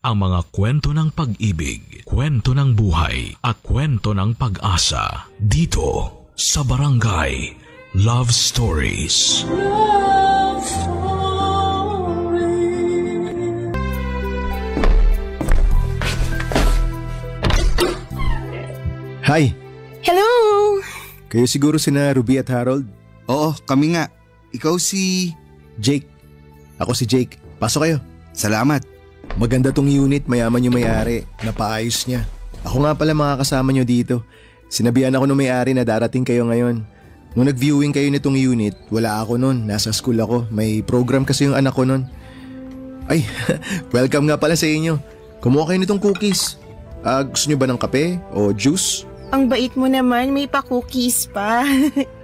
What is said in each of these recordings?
ang mga kwento ng pag-ibig, kwento ng buhay at kwento ng pag-asa dito sa Barangay Love Stories. Love Stories. Hi! Hello! Kayo siguro sina Ruby at Harold? Oo, kami nga. Ikaw si… Jake. Ako si Jake. Pasok kayo. Salamat. Maganda tong unit, mayaman yung may-ari. Napaayos niya. Ako nga pala makakasama nyo dito. Sinabihan ako ng may-ari na darating kayo ngayon. Nung nag-viewing kayo nitong unit, wala ako nun. Nasa school ako. May program kasi yung anak ko nun. Ay, welcome nga pala sa inyo. Kumuha kayo nitong cookies. Gusto nyo ba ng kape o juice? Ang bait mo naman, may pa-cookies pa.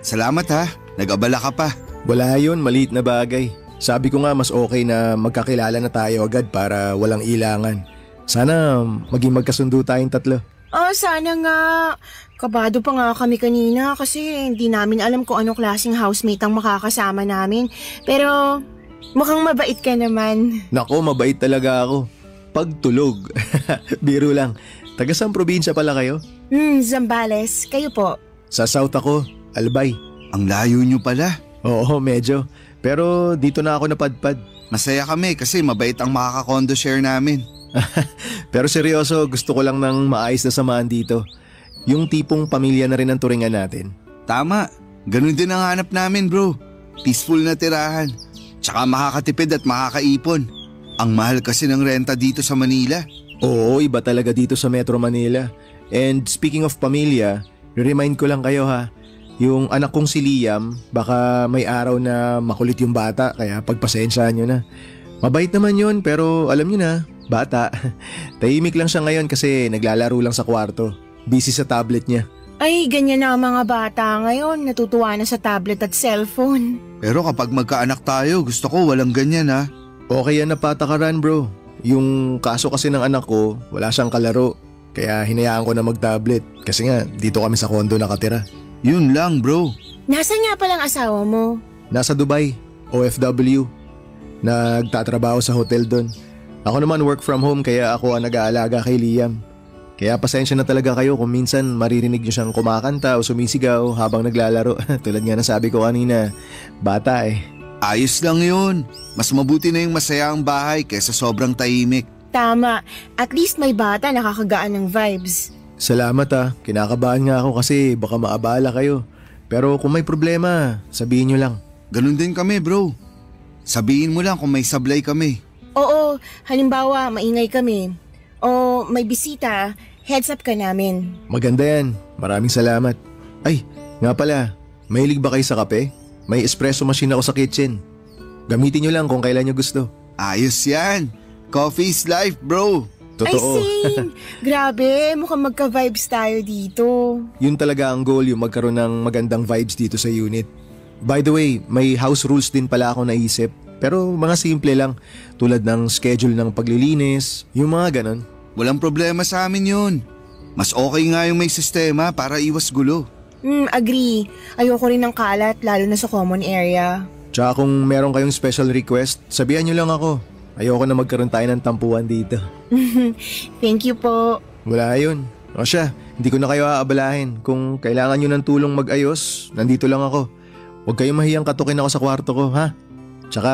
Salamat ha, nag-abala ka pa. Wala yun, maliit na bagay. Sabi ko nga mas okay na magkakilala na tayo agad para walang ilangan. Sana maging magkasundo tayong tatlo. Sana nga. Kabado pa nga kami kanina kasi hindi namin alam kung anong klaseng housemate ang makakasama namin. Pero mukhang mabait ka naman. Nako, mabait talaga ako. Pagtulog. Biro lang. Taga saan probinsya pala kayo? Zambales. Kayo po? Sa South ako, Albay. Ang layo nyo pala. Oo, medyo. Pero dito na ako napadpad. Masaya kami kasi mabait ang makaka-condo share namin. Pero seryoso, gusto ko lang ng maayos na samahan dito. Yung tipong pamilya na rin ang turingan natin. Tama, ganun din ang hanap namin bro. Peaceful na tirahan. Tsaka makakatipid at makakaipon. Ang mahal kasi ng renta dito sa Manila. Oo, iba talaga dito sa Metro Manila. And speaking of pamilya, remind ko lang kayo ha. Yung anak kong si Liam, baka may araw na makulit yung bata kaya pagpasensyahan nyo na. Mabait naman yun pero alam nyo na, bata. Tahimik lang siya ngayon kasi naglalaro lang sa kwarto. Busy sa tablet niya. Ay, ganyan na ang mga bata ngayon. Natutuwa na sa tablet at cellphone. Pero kapag magkaanak tayo, gusto ko walang ganyan ha. Okay yan na patakaran bro. Yung kaso kasi ng anak ko, wala siyang kalaro. Kaya hinayaan ko na mag-tablet. Kasi nga, dito kami sa condo nakatira. Yun lang bro. Nasaan nga palang asawa mo? Nasa Dubai, OFW. Nagtatrabaho sa hotel doon. Ako naman work from home kaya ako ang nag-aalaga kay Liam. Kaya pasensya na talaga kayo kung minsan maririnig niyo siyang kumakanta o sumisigaw habang naglalaro. Tulad nga na sabi ko kanina, bata eh. Ayos lang yun. Mas mabuti na yung masaya ang bahay kaysa sobrang tahimik. Tama. At least may bata nakakagaan ng vibes. Salamat kinakabahan nga ako kasi baka maabala kayo. Pero kung may problema, sabihin nyo lang. Ganun din kami bro. Sabihin mo lang kung may sablay kami. Oo, halimbawa maingay kami. O may bisita, heads up ka namin. Maganda yan, maraming salamat. Ay, nga pala, mahilig ba kayo sa kape? May espresso machine ako sa kitchen. Gamitin nyo lang kung kailan nyo gusto. Ayos yan. Coffee's life bro. Totoo. Ay, same. Grabe, mukhang magka-vibes tayo dito. Yun talaga ang goal, yung magkaroon ng magandang vibes dito sa unit. By the way, may house rules din pala ako naisip. Pero mga simple lang, tulad ng schedule ng paglilinis, yung mga ganon. Walang problema sa amin yun. Mas okay nga yung may sistema para iwas gulo. Agree. Ayoko rin ng kalat, lalo na sa common area. Tsaka kung meron kayong special request, sabihan nyo lang ako. Ayoko na magkaroon tayo ng tampuhan dito. Thank you po. Wala yun. O siya, hindi ko na kayo aabalahin. Kung kailangan nyo ng tulong mag-ayos, nandito lang ako. Huwag kayong mahiyang katukin ako sa kwarto ko, ha? Tsaka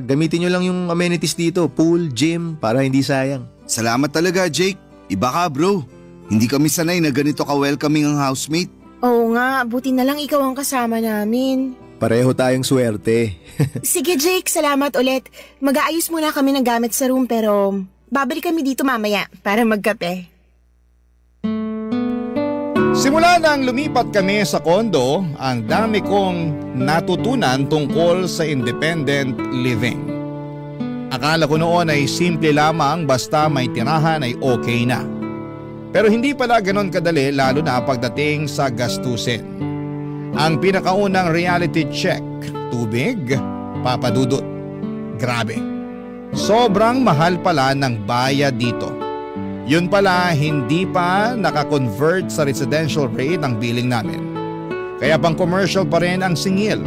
gamitin nyo lang yung amenities dito, pool, gym, para hindi sayang. Salamat talaga Jake. Iba ka bro. Hindi kami sanay na ganito ka-welcoming ang housemate. Oo nga, buti na lang ikaw ang kasama namin. Pareho tayong swerte. Sige Jake, salamat ulit. Mag-aayos muna kami ng gamit sa room pero babalik kami dito mamaya para magkape. Simula nang lumipat kami sa kondo, ang dami kong natutunan tungkol sa independent living. Akala ko noon ay simple lamang basta may tirahan ay okay na. Pero hindi pala ganon kadali lalo na pagdating sa gastusin. Ang pinakaunang reality check, tubig, papadudot. Grabe. Sobrang mahal pala ng bayad dito. Yun pala hindi pa nakakonvert sa residential rate ang billing namin. Kaya pang commercial pa rin ang singil.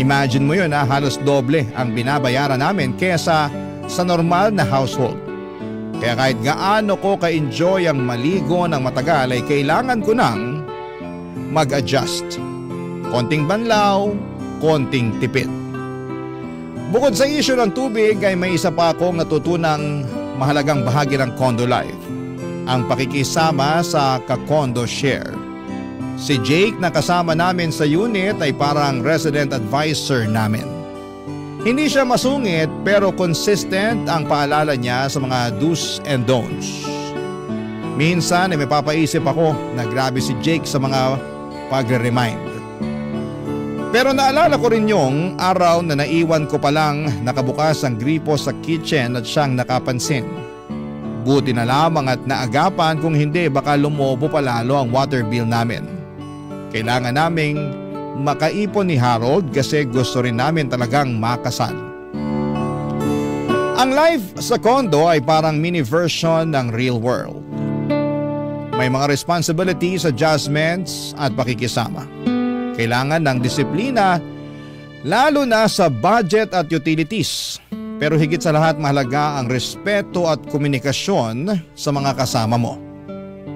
Imagine mo yun halos doble ang binabayaran namin kesa sa normal na household. Kaya kahit gaano ko ka-enjoy ang maligo ng matagal ay kailangan ko nang mag-adjust. Konting banlaw, konting tipid. Bukod sa isyu ng tubig ay may isa pa akong natutunang mahalagang bahagi ng condo life. Ang pakikisama sa ka-condo share. Si Jake na kasama namin sa unit ay parang resident advisor namin. Hindi siya masungit pero consistent ang paalala niya sa mga do's and don'ts. Minsan ay may papaisip ako na grabe si Jake sa mga pagre-remind. Pero naalala ko rin yung araw na naiwan ko palang nakabukas ang gripo sa kitchen at siyang nakapansin. Buti na lamang at naagapan, kung hindi baka lumobo pa lalo ang water bill namin. Kailangan naming makaipon ni Harold kasi gusto rin namin talagang makasal. Ang life sa condo ay parang mini version ng real world. May mga responsibilities, adjustments at pakikisama. Kailangan ng disiplina lalo na sa budget at utilities. Pero higit sa lahat mahalaga ang respeto at komunikasyon sa mga kasama mo.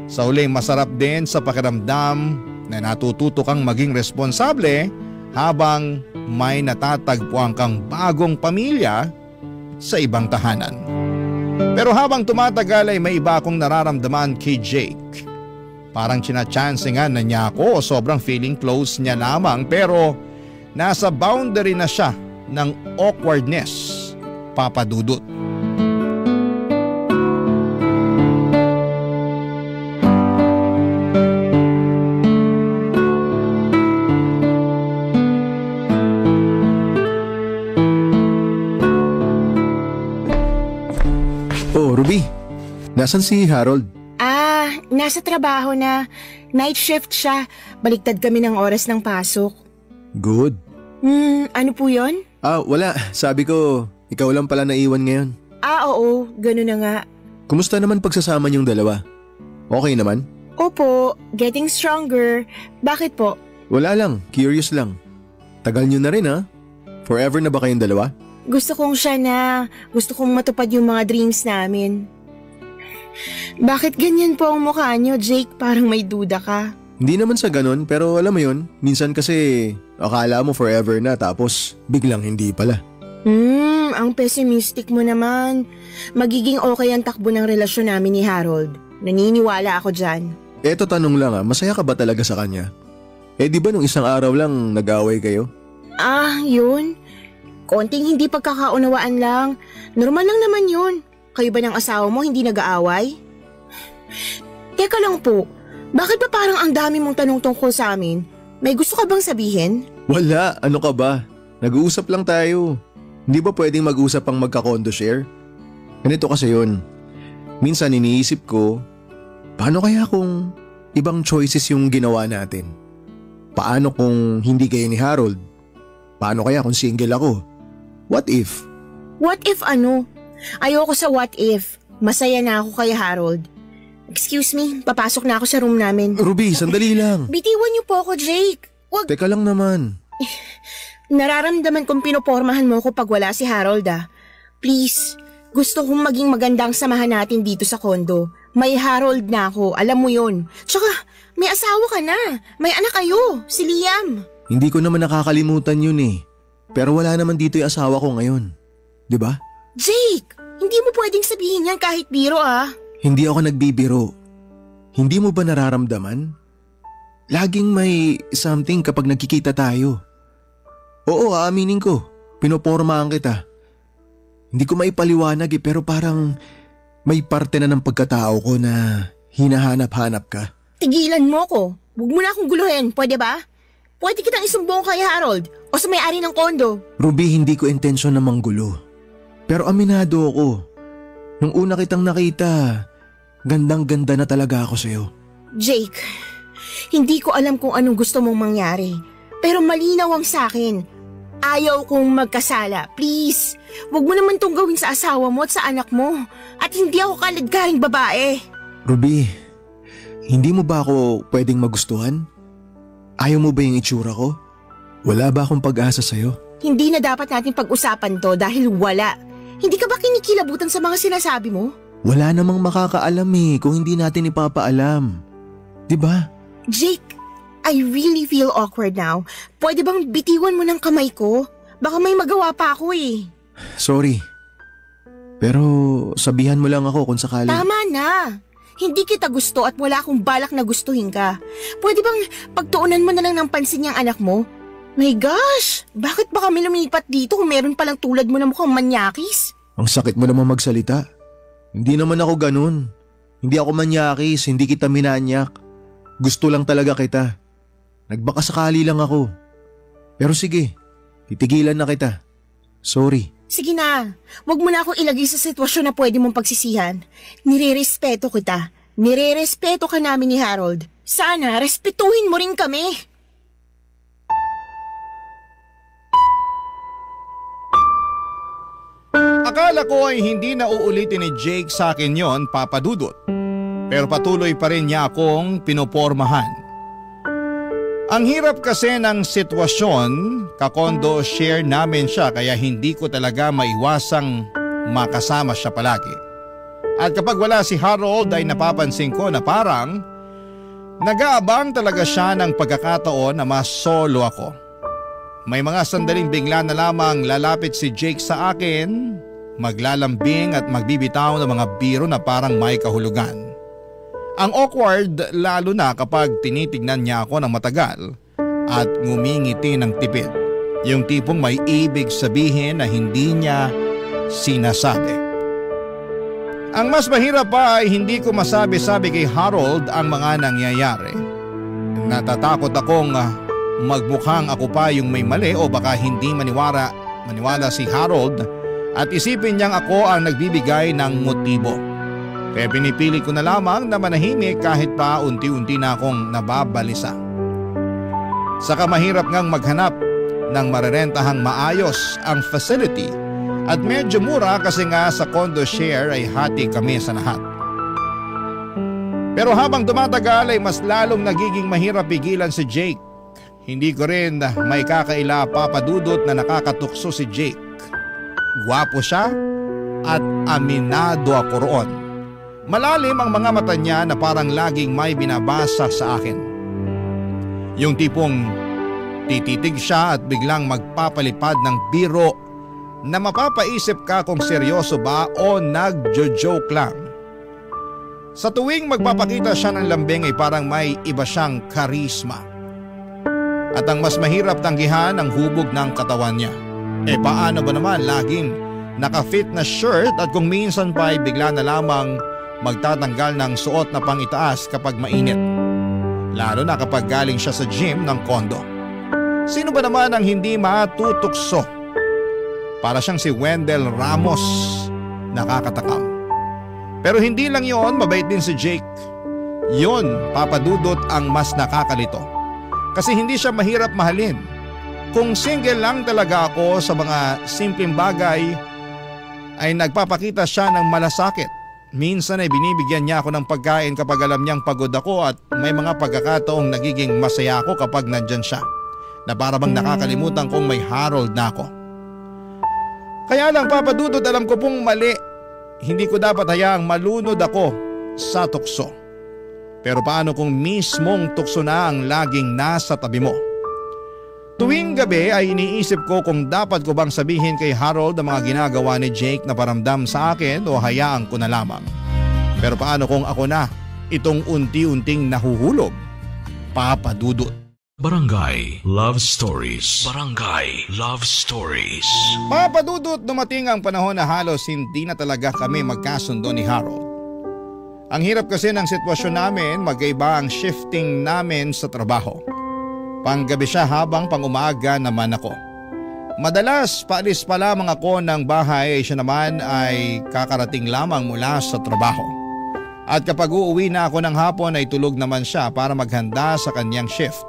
Sa huling masarap din sa pakiramdam na natututo kang maging responsable habang may natatagpuan kang bagong pamilya sa ibang tahanan. Pero habang tumatagal ay may iba akong nararamdaman kay Jake. Parang chinachansingan na niya ako o sobrang feeling close niya lamang, pero nasa boundary na siya ng awkwardness, Papa Dudut. Oh, Ruby. Nasaan si Harold? Nasa trabaho na. Night shift siya. Baliktad kami ng oras ng pasok. Good. Ano po yon? Wala. Sabi ko, ikaw lang pala naiwan ngayon. Oo. Ganun na nga. Kumusta naman pagsasama niyong dalawa? Okay naman? Opo. Getting stronger. Bakit po? Wala lang. Curious lang. Tagal niyo na rin ha? Forever na ba kayong dalawa? Gusto kong siya na. Gusto kong matupad yung mga dreams namin. Bakit ganyan po ang mukha niyo, Jake? Parang may duda ka. Hindi naman sa ganun, pero alam mo yun, minsan kasi akala mo forever na tapos biglang hindi pala. Ang pessimistic mo naman. Magiging okay ang takbo ng relasyon namin ni Harold. Naniniwala ako dyan. Eto tanong lang masaya ka ba talaga sa kanya? Di ba nung isang araw lang nag-away kayo? Yun. Konting hindi pagkakaunawaan lang. Normal lang naman yun. Kayo ba ng asawa mo hindi nag-aaway? Teka lang po, bakit ba parang ang dami mong tanong tungkol sa amin? May gusto ka bang sabihin? Wala, ano ka ba? Nag-uusap lang tayo. Hindi ba pwedeng mag-usap ang magka-condo share? Ganito kasi yun. Minsan iniisip ko, paano kaya kung ibang choices yung ginawa natin? Paano kung hindi kayo ni Harold? Paano kaya kung single ako? What if? What if ano? Ayoko sa what if. Masaya na ako kay Harold. Excuse me, papasok na ako sa room namin. Ruby, sandali lang. Bitiwan niyo po ako, Jake. Wag. Teka lang naman. Nararamdaman kong pinopormahan mo ko pag wala si Harold Please, gusto kong maging magandang samahan natin dito sa condo. May Harold na ako, alam mo yun. Tsaka, may asawa ka na. May anak kayo, si Liam. Hindi ko naman nakakalimutan yun Pero wala naman dito yung asawa ko ngayon. Diba? Jake, hindi mo pwedeng sabihin yan kahit biro Hindi ako nagbibiro. Hindi mo ba nararamdaman? Laging may something kapag nagkikita tayo. Oo, aaminin ko. Pinopormahan kita. Hindi ko maipaliwanag pero parang may parte na ng pagkatao ko na hinahanap-hanap ka. Tigilan mo ko. Huwag mo na akong guluhin, pwede ba? Pwede kitang isumbong kay Harold o sa may-ari ng kondo. Ruby, hindi ko intensyon na manggulo. Pero aminado ako. Nung una kitang nakita, gandang-ganda na talaga ako sa'yo. Jake, hindi ko alam kung anong gusto mong mangyari. Pero malinaw ang sa'kin. Ayaw kong magkasala. Please, wag mo naman tong gawin sa asawa mo at sa anak mo. At hindi ako kaladkaring babae. Ruby, hindi mo ba ako pwedeng magustuhan? Ayaw mo ba yung itsura ko? Wala ba akong pag-asa sa'yo? Hindi na dapat natin pag-usapan to dahil wala. Hindi ka ba kinikilabutan sa mga sinasabi mo? Wala namang makakaalam kung hindi natin ipapaalam. 'Di ba? Jake, I really feel awkward now. Pwede bang bitiwan mo ng kamay ko? Baka may magawa pa ako Sorry. Pero sabihan mo lang ako kung sakali. Tama na. Hindi kita gusto at wala akong balak na gustuhin ka. Pwede bang pagtuunan mo na lang ng pansin yung anak mo? My gosh! Bakit ba kami lumipat dito kung meron palang tulad mo na mukhang manyakis? Ang sakit mo naman magsalita. Hindi naman ako ganun. Hindi ako manyakis, hindi kita minanyak. Gusto lang talaga kita. Nagbakasakali lang ako. Pero sige, titigilan na kita. Sorry. Sige na, wag mo na ako ilagay sa sitwasyon na pwede mong pagsisihan. Nirerespeto kita. Nirerespeto ka namin ni Harold. Sana respetuhin mo rin kami. Akala ko ay hindi na uulitin ni Jake sa akin yon, Papa Dudut. Pero patuloy pa rin niya akong pinopormahan. Ang hirap kasi ng sitwasyon, kakondo share namin siya kaya hindi ko talaga maiwasang makasama siya palagi. At kapag wala si Harold ay napapansin ko na parang nag-aabang talaga siya ng pagkakataon na mas solo ako. May mga sandaling bigla na lamang lalapit si Jake sa akin, maglalambing at magbibitaw ng mga biro na parang may kahulugan. Ang awkward lalo na kapag tinitignan niya ako ng matagal at ngumingiti ng tipid. Yung tipong may ibig sabihin na hindi niya sinasabi. Ang mas mahirap pa ay hindi ko masabi-sabi kay Harold ang mga nangyayari. Natatakot akong magmukhang ako pa yung may mali o baka hindi maniwala si Harold at isipin niyang ako ang nagbibigay ng motibo. Kaya pinipili ko na lamang na manahimik kahit pa unti-unti na akong nababalisa. Saka mahirap ngang maghanap ng marerentahang maayos ang facility at medyo mura kasi nga sa condo share ay hati kami sa lahat. Pero habang tumatagal ay mas lalong nagiging mahirap pigilan si Jake. Hindi ko rin may kakaila Papa Dudut na nakakatukso si Jake. Gwapo siya at aminado ako roon. Malalim ang mga mata niya na parang laging may binabasa sa akin. Yung tipong tititig siya at biglang magpapalipad ng biro na mapapaisip ka kung seryoso ba o nagjo-joke lang. Sa tuwing magpapakita siya ng lambing ay parang may iba siyang karisma. At ang mas mahirap tanggihan ang hubog ng katawan niya. Paano ba naman laging naka-fit na shirt at kung minsan pa ay bigla na lamang magtatanggal ng suot na pangitaas kapag mainit. Lalo na kapag galing siya sa gym ng kondo. Sino ba naman ang hindi matutukso? Para siyang si Wendell Ramos. Nakakatakam. Pero hindi lang yon, mabait din si Jake. Yon, Papa Dudut, ang mas nakakalito. Kasi hindi siya mahirap mahalin. Kung single lang talaga ako sa mga simpleng bagay, ay nagpapakita siya ng malasakit. Minsan ay binibigyan niya ako ng pagkain kapag alam niyang pagod ako at may mga pagkakataong nagiging masaya ako kapag nandyan siya. Na para bang nakakalimutan kong may Harold na ako. Kaya lang Papa Dudut, alam ko pong mali. Hindi ko dapat hayaang malunod ako sa tukso. Pero paano kung mismong tukso na ang laging nasa tabi mo? Tuwing gabi ay iniisip ko kung dapat ko bang sabihin kay Harold ang mga ginagawa ni Jake na paramdam sa akin o hayaan ko na lamang. Pero paano kung ako na itong unti-unting nahuhulog? Papa Dudut. Barangay Love Stories. Barangay Love Stories. Papa Dudut, dumating ang panahon na halos hindi na talaga kami magkasundo ni Harold. Ang hirap kasi ng sitwasyon namin, magkaiba ang shifting namin sa trabaho. Panggabi siya habang pangumaga naman ako. Madalas paalis pa lamang ako ng bahay, siya naman ay kakarating lamang mula sa trabaho. At kapag uuwi na ako ng hapon ay tulog naman siya para maghanda sa kanyang shift.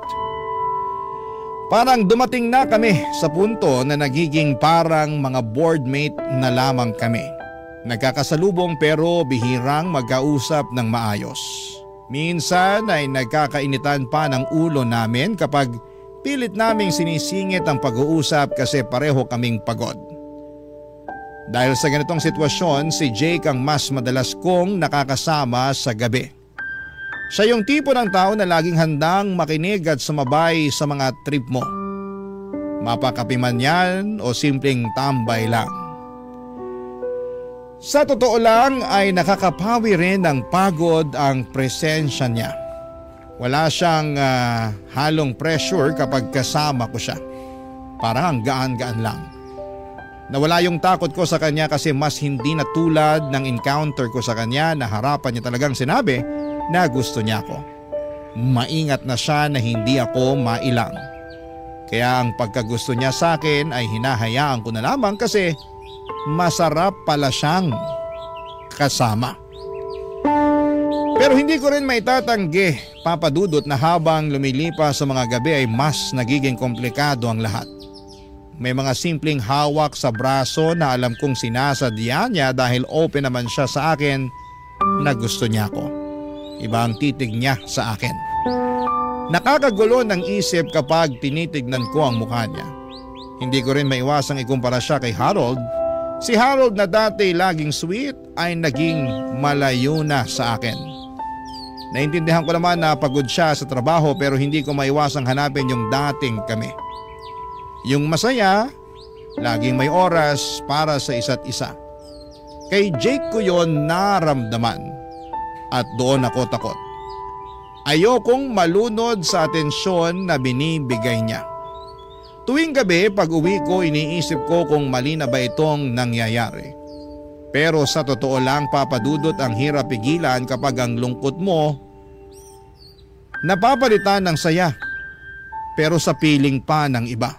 Parang dumating na kami sa punto na nagiging parang mga boardmate na lamang kami. Nagkakasalubong pero bihirang magkausap ng maayos. Minsan ay nagkakainitan pa ng ulo namin kapag pilit naming sinisingit ang pag-uusap kasi pareho kaming pagod. Dahil sa ganitong sitwasyon, si Jake ang mas madalas kong nakakasama sa gabi. Siya yung tipo ng tao na laging handang makinig at sumabay sa mga trip mo. Mapakapi man yan o simpleng tambay lang. Sa totoo lang ay nakakapawi rin ng pagod ang presensya niya. Wala siyang halong pressure kapag kasama ko siya. Parang ang gaan-gaan lang. Nawala yung takot ko sa kanya kasi mas hindi na tulad ng encounter ko sa kanya na harapan niya talagang sinabi na gusto niya ako. Maingat na siya na hindi ako mailang. Kaya ang pagkagusto niya sa akin ay hinahayaan ko na lamang kasi masarap pala siyang kasama. Pero hindi ko rin maitatanggi, Papa Dudut, na habang lumilipas sa mga gabi ay mas nagiging komplikado ang lahat. May mga simpleng hawak sa braso na alam kong sinasadya niya dahil open naman siya sa akin na gusto niya ako. Iba ang titig niya sa akin. Nakakagulo ng isip kapag tinitignan ko ang mukha niya. Hindi ko rin maiwasang ikumpara siya kay Harold. Si Harold na dati laging sweet ay naging malayo na sa akin. Naintindihan ko naman na pagod siya sa trabaho pero hindi ko maiwasang hanapin yung dating kami. Yung masaya, laging may oras para sa isa't isa. Kay Jake ko yon naramdaman at doon ako takot. Ayokong malunod sa atensyon na binibigay niya. Tuwing gabi pag uwi ko iniisip ko kung mali na ba itong nangyayari. Pero sa totoo lang, Papa Dudut, ang hirap pigilan kapag ang lungkot mo napapalitan ng saya pero sa piling pa ng iba.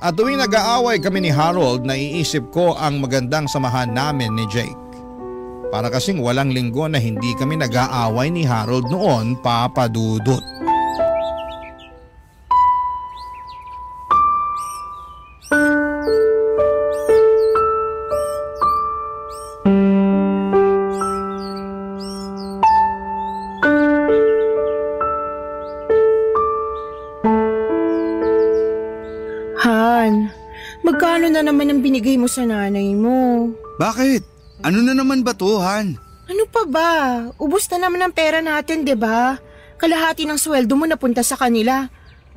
At tuwing nag-aaway kami ni Harold, naiisip ko ang magandang samahan namin ni Jake. Para kasing walang linggo na hindi kami nag-aaway ni Harold noon, Papa Dudut. Magkano na naman ang binigay mo sa nanay mo? Bakit? Ano na naman ba to, Han? Ano pa ba? Ubus na naman ang pera natin, 'di ba? Kalahati ng sweldo mo napunta sa kanila.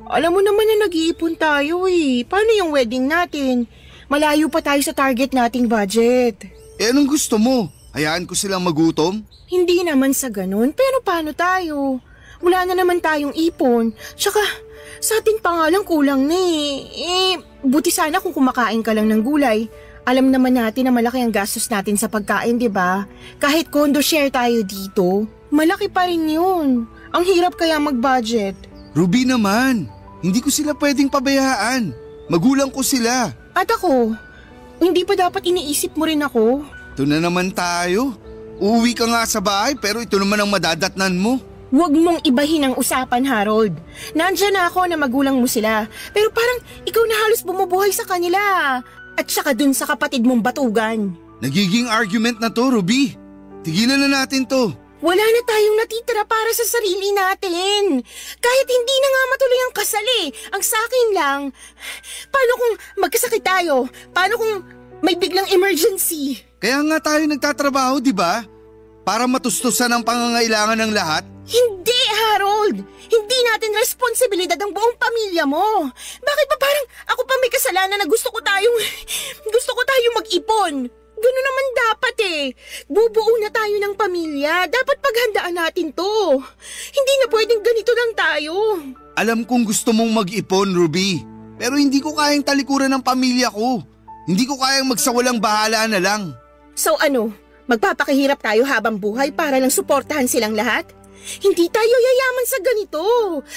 Alam mo naman na nag-iipon tayo eh. Paano yung wedding natin? Malayo pa tayo sa target nating budget. Eh anong gusto mo? Hayaan ko silang magutom? Hindi naman sa ganun, pero paano tayo? Wala na naman tayong ipon. Tsaka sa atin pa nga lang kulang na eh. Buti sana kung kumakain ka lang ng gulay. Alam naman natin na malaki ang gastos natin sa pagkain, di ba? Kahit condo share tayo dito, malaki pa rin yun. Ang hirap kaya mag-budget. Ruby naman, hindi ko sila pwedeng pabayaan. Magulang ko sila. At ako, hindi pa dapat iniisip mo rin ako? Ito na naman tayo. Uuwi ka nga sa bahay pero ito naman ang madadatnan mo. Huwag mong ibahin ang usapan, Harold. Nandyan na ako na magulang mo sila. Pero parang ikaw na halos bumubuhay sa kanila. At saka dun sa kapatid mong batugan. Nagiging argument na to, Ruby. Tigilan na natin to. Wala na tayong natitira para sa sarili natin. Kahit hindi na nga matuloy ang kasal eh. Ang sakin lang, paano kung magkasakit tayo? Paano kung may biglang emergency? Kaya nga tayo nagtatrabaho, di ba? Para matustusan ang pangangailangan ng lahat. Hindi, Harold! Hindi natin responsibilidad ang buong pamilya mo. Bakit ba parang ako pa may kasalanan na gusto ko tayong mag-ipon? Gano'n naman dapat eh. Bubuo na tayo ng pamilya. Dapat paghandaan natin to. Hindi na pwedeng ganito lang tayo. Alam kong gusto mong mag-ipon, Ruby. Pero hindi ko kayang talikuran ng pamilya ko. Hindi ko kayang magsawalang bahala na lang. So ano, magpapakahirap tayo habang buhay para lang suportahan silang lahat? Hindi tayo yayaman sa ganito.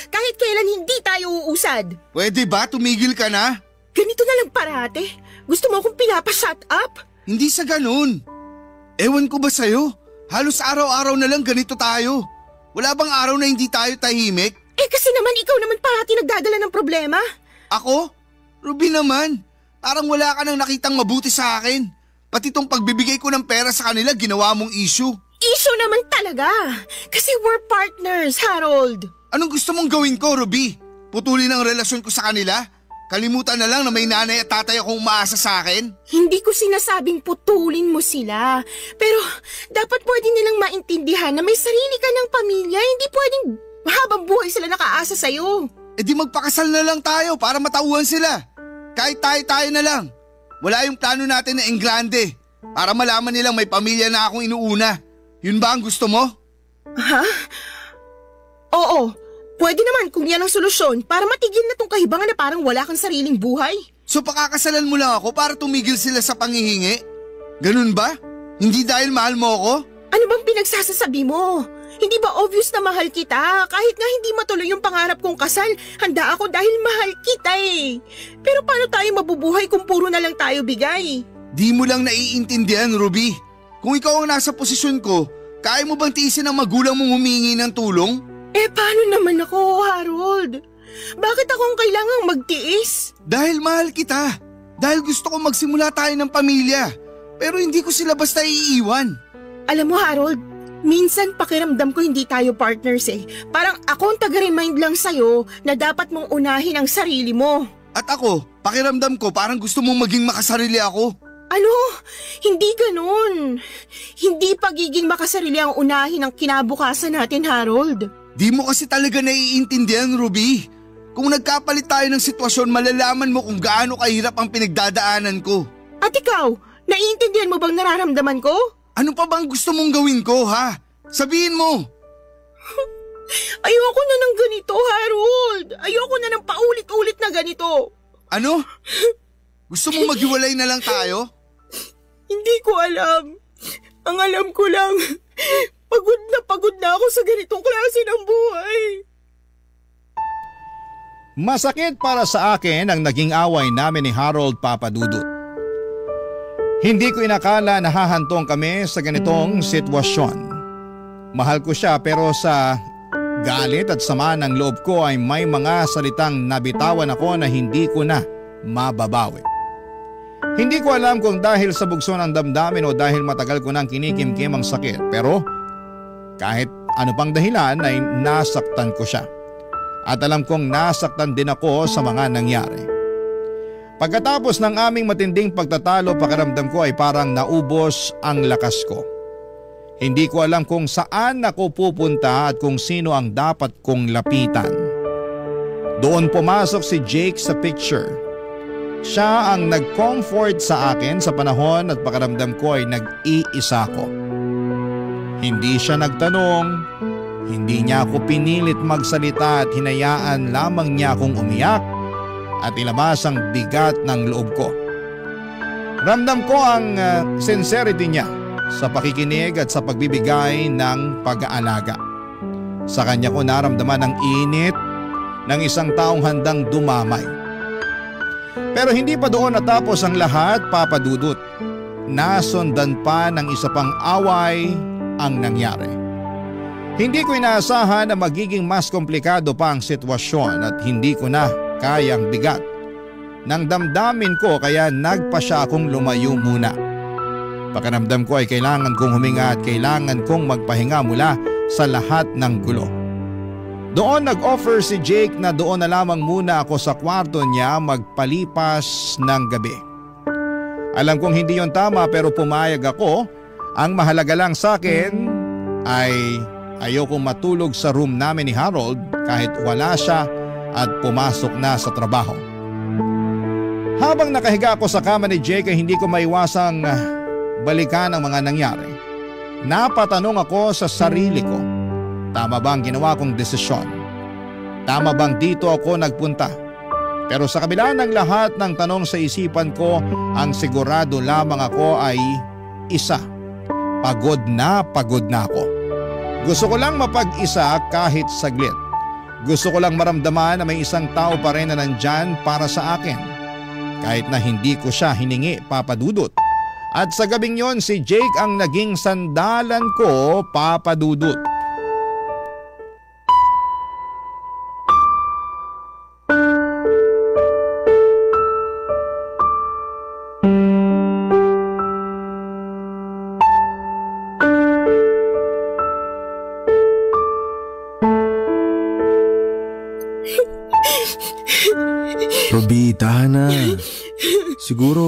Kahit kailan hindi tayo uusad. Pwede ba tumigil ka na? Ganito na lang parate? Gusto mo akong pinapa-shut up? Hindi sa ganun. Ewan ko ba sa'yo? Halos araw-araw na lang ganito tayo. Wala bang araw na hindi tayo tahimik? Eh kasi naman ikaw naman parati nagdadala ng problema. Ako? Ruby naman. Parang wala ka nang nakitang mabuti sa akin. Pati tong pagbibigay ko ng pera sa kanila ginawa mong issue. Issue naman talaga. Kasi we're partners, Harold. Anong gusto mong gawin ko, Ruby? Putulin ang relasyon ko sa kanila? Kalimutan na lang na may nanay at tatay akong umaasa sa akin? Hindi ko sinasabing putulin mo sila. Pero dapat pwede nilang maintindihan na may sarili ka ng pamilya. Hindi pwedeng habang buhay sila nakaasa sa'yo. E di magpakasal na lang tayo para matauhan sila. Kahit tayo na lang. Wala yung plano natin na engrande. Para malaman nilang may pamilya na akong inuuna. Yun ba ang gusto mo? Ha? Oo. Pwede naman kung yan ang solusyon para matigil na tong kahibangan na parang wala kang sariling buhay. So pakakasalan mo lang ako para tumigil sila sa panghihingi? Ganun ba? Hindi dahil mahal mo ako? Ano bang pinagsasasabi mo? Hindi ba obvious na mahal kita? Kahit nga hindi matuloy yung pangarap kong kasal, handa ako dahil mahal kita eh. Pero paano tayo mabubuhay kung puro na lang tayo bigay? Di mo lang naiintindihan, Ruby. Kung ikaw ang nasa posisyon ko, kaya mo bang tiisin ang magulang mong humingi ng tulong? Eh paano naman ako, Harold? Bakit akong kailangang magtiis? Dahil mahal kita. Dahil gusto ko magsimula tayo ng pamilya. Pero hindi ko sila basta iiwan. Alam mo, Harold, minsan pakiramdam ko hindi tayo partners eh. Parang ako ang taga-remind lang sa'yo na dapat mong unahin ang sarili mo. At ako, pakiramdam ko parang gusto mong maging makasarili ako. Ano? Hindi ganun. Hindi pagiging makasarili ang unahin ang kinabukasan natin, Harold. Di mo kasi talaga naiintindihan, Ruby. Kung nagkapalit tayo ng sitwasyon, malalaman mo kung gaano kahirap ang pinagdadaanan ko. At ikaw, naiintindihan mo bang nararamdaman ko? Ano pa bang gusto mong gawin ko, ha? Sabihin mo. Ayoko na ng ganito, Harold. Ayoko na ng paulit-ulit na ganito. Ano? Gusto mong maghiwalay na lang tayo? Hindi ko alam. Ang alam ko lang, pagod na ako sa ganitong klase ng buhay. Masakit para sa akin ang naging away namin ni Harold Papadudut. Hindi ko inakala na hahantong kami sa ganitong sitwasyon. Mahal ko siya pero sa galit at sama ng loob ko ay may mga salitang nabitawan ako na hindi ko na mababawi. Hindi ko alam kung dahil sa bugso ng damdamin o dahil matagal ko nang kinikimkim ang sakit, pero kahit ano pang dahilan ay nasaktan ko siya. At alam kong nasaktan din ako sa mga nangyari. Pagkatapos ng aming matinding pagtatalo, pakiramdam ko ay parang naubos ang lakas ko. Hindi ko alam kung saan ako pupunta at kung sino ang dapat kong lapitan. Doon pumasok si Jake sa picture. Siya ang nag-comfort sa akin sa panahon at pakiramdam ko ay nag-iisa ko. Hindi siya nagtanong, hindi niya ako pinilit magsalita at hinayaan lamang niya akong umiyak at ilabas ang bigat ng loob ko. Ramdam ko ang sincerity niya sa pakikinig at sa pagbibigay ng pag-aalaga. Sa kanya ko naramdaman ang init ng isang taong handang dumamay. Pero hindi pa doon natapos ang lahat, Papadudut. Nasundan pa ng isa pang away ang nangyari. Hindi ko inaasahan na magiging mas komplikado pa ang sitwasyon at hindi ko na kayang bigat ng damdamin ko kaya nagpa siya akong lumayo muna. Pakiramdam ko ay kailangan kong huminga at kailangan kong magpahinga mula sa lahat ng gulo. Doon nag-offer si Jake na doon na lamang muna ako sa kwarto niya magpalipas ng gabi. Alam kong hindi yon tama pero pumayag ako. Ang mahalaga lang sa akin ay ayokong matulog sa room namin ni Harold kahit wala siya at pumasok na sa trabaho. Habang nakahiga ako sa kama ni Jake ay hindi ko maiwasang balikan ang mga nangyari. Napatanong ako sa sarili ko, tama ba ang ginawa kong desisyon? Tama bang dito ako nagpunta? Pero sa kabila ng lahat ng tanong sa isipan ko, ang sigurado lamang ako ay isa. Pagod na ako. Gusto ko lang mapag-isa kahit saglit. Gusto ko lang maramdaman na may isang tao pa rin na nandyan para sa akin. Kahit na hindi ko siya hiningi, Papadudut. At sa gabing yon si Jake ang naging sandalan ko, Papadudut. Ruby, tahan na. Siguro,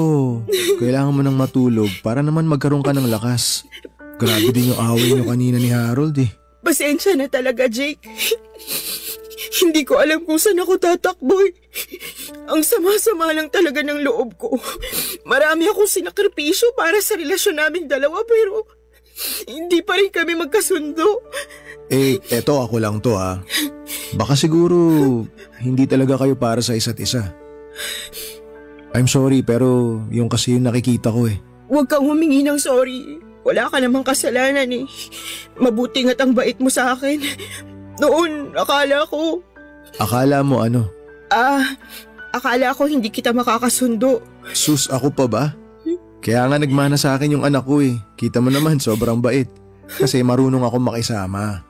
kailangan mo nang matulog para naman magkaroon ka ng lakas. Grabe din yung away niyo kanina ni Harold eh. Pasensya na talaga, Jake. Hindi ko alam kung saan ako tatakbo. Ang sama-sama lang talaga ng loob ko. Marami akong sinakripisyo para sa relasyon naming dalawa pero hindi pa rin kami magkasundo. Eto ako lang to ha. Baka siguro hindi talaga kayo para sa isa't isa. I'm sorry pero yung kasi yung nakikita ko eh. Huwag kang humingi ng sorry. Wala ka namang kasalanan eh. Mabuti nga't ang bait mo sa akin. Noon, akala ko... Akala mo ano? Akala ko hindi kita makakasundo. Sus, ako pa ba? Kaya nga nagmana sa akin yung anak ko eh. Kita mo naman, sobrang bait. Kasi marunong ako makisama.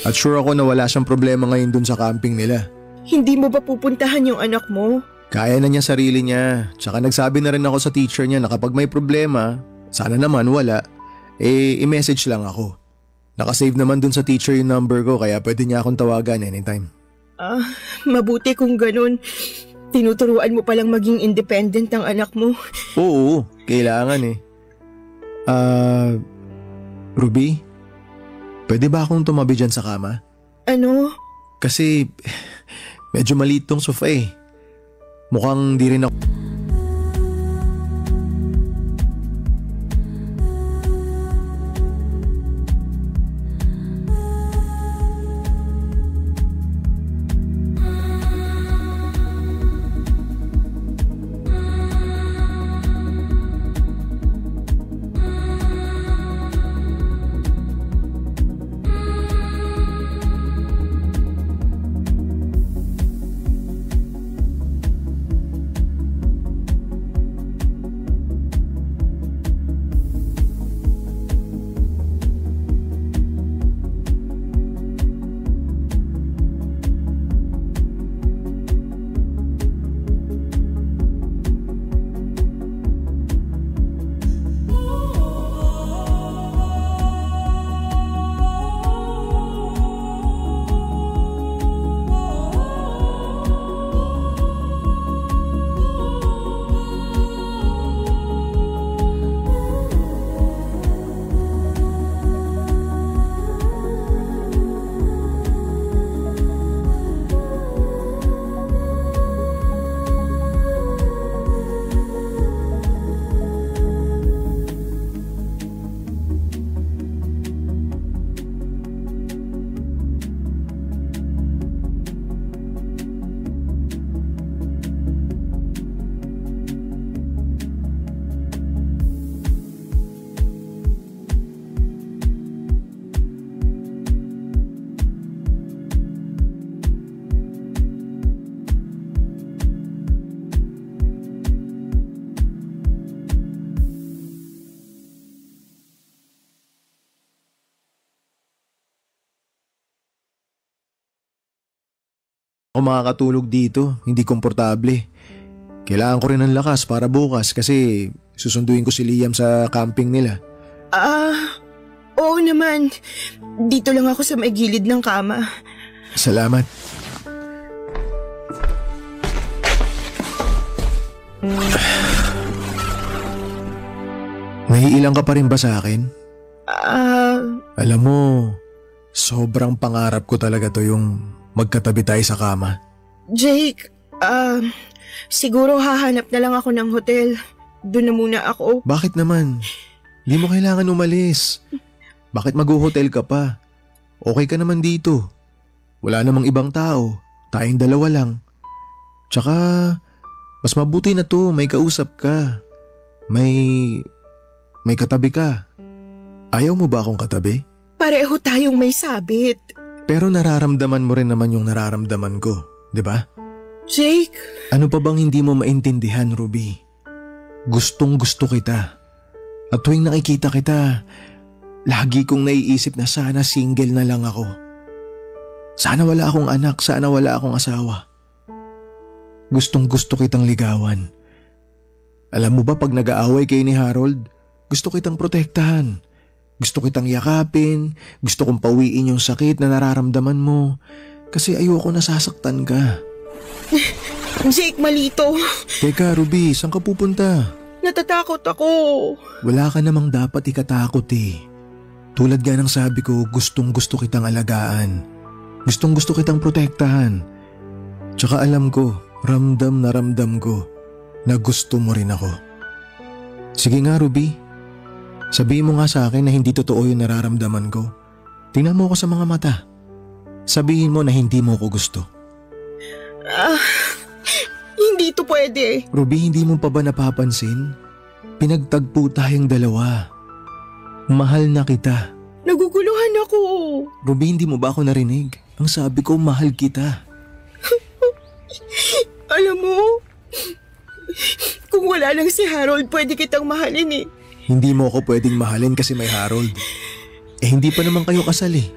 At sure ako na wala siyang problema ngayon dun sa camping nila. Hindi mo ba pupuntahan yung anak mo? Kaya na niya sarili niya. Tsaka nagsabi na rin ako sa teacher niya na kapag may problema, sana naman wala, i-message lang ako. Nakasave naman dun sa teacher yung number ko kaya pwede niya akong tawagan anytime. Mabuti kung ganun. Tinuturuan mo palang maging independent ang anak mo. Oo, kailangan eh. Ruby, pwede ba akong tumabi dyan sa kama? Ano? Kasi medyo maliit tong sofa eh. Mukhang di rin ako... Ako makakatulog dito, hindi komportable. Kailangan ko rin ng lakas para bukas kasi susunduin ko si Liam sa camping nila. Oo naman. Dito lang ako sa may gilid ng kama. Salamat. Naiilang ka pa rin ba sa akin? Alam mo, sobrang pangarap ko talaga to yung magkatabi tayo sa kama. Jake, siguro hahanap na lang ako ng hotel. Doon na muna ako. Bakit naman? Hindi mo kailangan umalis. Bakit mag-hotel ka pa? Okay ka naman dito. Wala namang ibang tao. Tayong dalawa lang. Tsaka, mas mabuti na to. May kausap ka. May katabi ka. Ayaw mo ba akong katabi? Pareho tayong may sabit. Pero nararamdaman mo rin naman yung nararamdaman ko, di ba? Jake! Ano pa bang hindi mo maintindihan, Ruby? Gustong gusto kita. At tuwing nakikita kita, lagi kong naiisip na sana single na lang ako. Sana wala akong anak, sana wala akong asawa. Gustong gusto kitang ligawan. Alam mo ba pag nag-aaway kayo ni Harold, gusto kitang protektahan. Gusto kitang yakapin, gusto kong pawiin yung sakit na nararamdaman mo kasi ayoko nasasaktan ka. Jake, malito. Teka, Ruby, saan ka pupunta? Natatakot ako. Wala ka namang dapat ikatakot eh. Tulad nga ng sabi ko, gustong gusto kitang alagaan. Gustong gusto kitang protektahan. Tsaka alam ko, ramdam ko na gusto mo rin ako. Sige nga, Ruby. Sabihin mo nga sa akin na hindi totoo yung nararamdaman ko. Tingnan mo ako sa mga mata. Sabihin mo na hindi mo ako gusto. Hindi to pwede. Ruby, hindi mo pa ba napapansin? Pinagtagpo tayong dalawa. Mahal na kita. Naguguluhan ako. Ruby, hindi mo ba ako narinig? Ang sabi ko, mahal kita. Alam mo, kung wala lang si Harold, pwede kitang mahalin eh. Hindi mo ako pwedeng mahalin kasi may Harold. Eh hindi pa naman kayo kasal eh.